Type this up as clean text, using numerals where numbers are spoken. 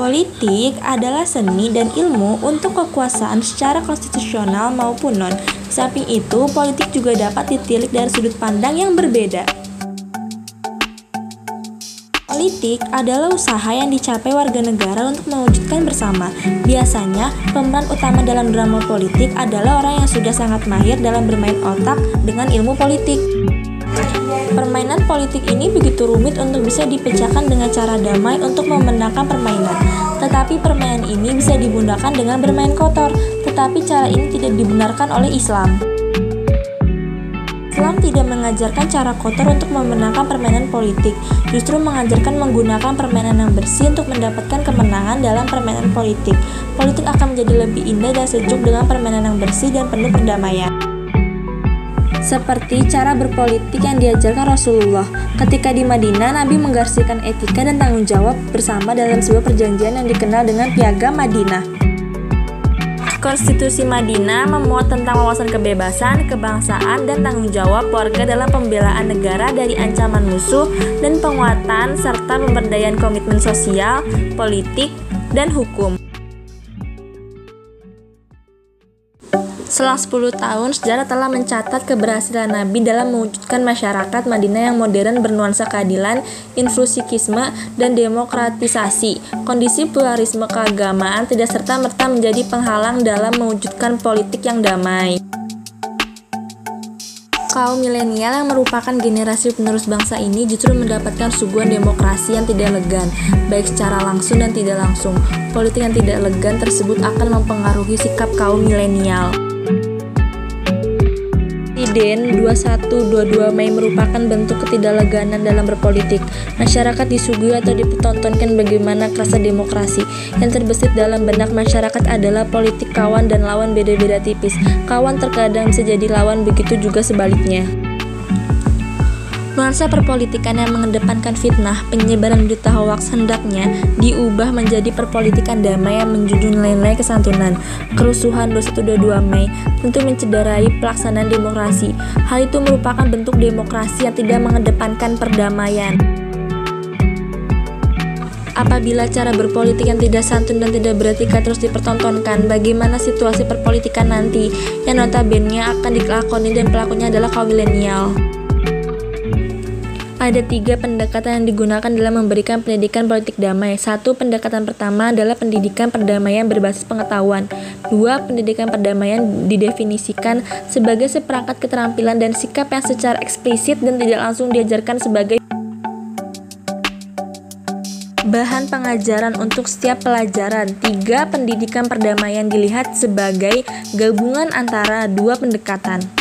Politik adalah seni dan ilmu untuk kekuasaan secara konstitusional maupun non. Di samping itu, politik juga dapat ditilik dari sudut pandang yang berbeda. Politik adalah usaha yang dicapai warga negara untuk mewujudkan bersama. Biasanya, pemeran utama dalam drama politik adalah orang yang sudah sangat mahir dalam bermain otak dengan ilmu politik. Permainan politik ini begitu rumit untuk bisa dipecahkan dengan cara damai untuk memenangkan permainan. Tetapi permainan ini bisa digunakan dengan bermain kotor, tetapi cara ini tidak dibenarkan oleh Islam. Islam tidak mengajarkan cara kotor untuk memenangkan permainan politik, justru mengajarkan menggunakan permainan yang bersih untuk mendapatkan kemenangan dalam permainan politik. Politik akan menjadi lebih indah dan sejuk dengan permainan yang bersih dan penuh perdamaian. Seperti cara berpolitik yang diajarkan Rasulullah. Ketika di Madinah, Nabi menggariskan etika dan tanggung jawab bersama dalam sebuah perjanjian yang dikenal dengan Piagam Madinah. Konstitusi Madinah memuat tentang wawasan kebebasan, kebangsaan, dan tanggung jawab warga dalam pembelaan negara dari ancaman musuh dan penguatan serta pemberdayaan komitmen sosial, politik, dan hukum. Selang 10 tahun, sejarah telah mencatat keberhasilan Nabi dalam mewujudkan masyarakat Madinah yang modern bernuansa keadilan, inklusifisme, dan demokratisasi. Kondisi pluralisme keagamaan tidak serta-merta menjadi penghalang dalam mewujudkan politik yang damai. Kaum milenial yang merupakan generasi penerus bangsa ini justru mendapatkan suguhan demokrasi yang tidak elegan, baik secara langsung dan tidak langsung. Politik yang tidak elegan tersebut akan mempengaruhi sikap kaum milenial. Presiden 21-22 Mei merupakan bentuk ketidakleganan dalam berpolitik. Masyarakat disuguhi atau dipertontonkan bagaimana rasa demokrasi. Yang terbesit dalam benak masyarakat adalah politik kawan dan lawan beda-beda tipis. Kawan terkadang bisa jadi lawan, begitu juga sebaliknya. Nuansa perpolitikan yang mengedepankan fitnah, penyebaran berita hoaks hendaknya diubah menjadi perpolitikan damai yang menjunjung nilai-nilai kesantunan. Kerusuhan 21-22 Mei tentu mencederai pelaksanaan demokrasi. Hal itu merupakan bentuk demokrasi yang tidak mengedepankan perdamaian. Apabila cara berpolitik yang tidak santun dan tidak beretika terus dipertontonkan, bagaimana situasi perpolitikan nanti yang notabene akan dilakoni dan pelakunya adalah kaum milenial? Ada 3 pendekatan yang digunakan dalam memberikan pendidikan politik damai. 1. Pendekatan pertama adalah pendidikan perdamaian berbasis pengetahuan. 2. Pendidikan perdamaian didefinisikan sebagai seperangkat keterampilan dan sikap yang secara eksplisit dan tidak langsung diajarkan sebagai bahan pengajaran untuk setiap pelajaran. 3. Pendidikan perdamaian dilihat sebagai gabungan antara 2 pendekatan.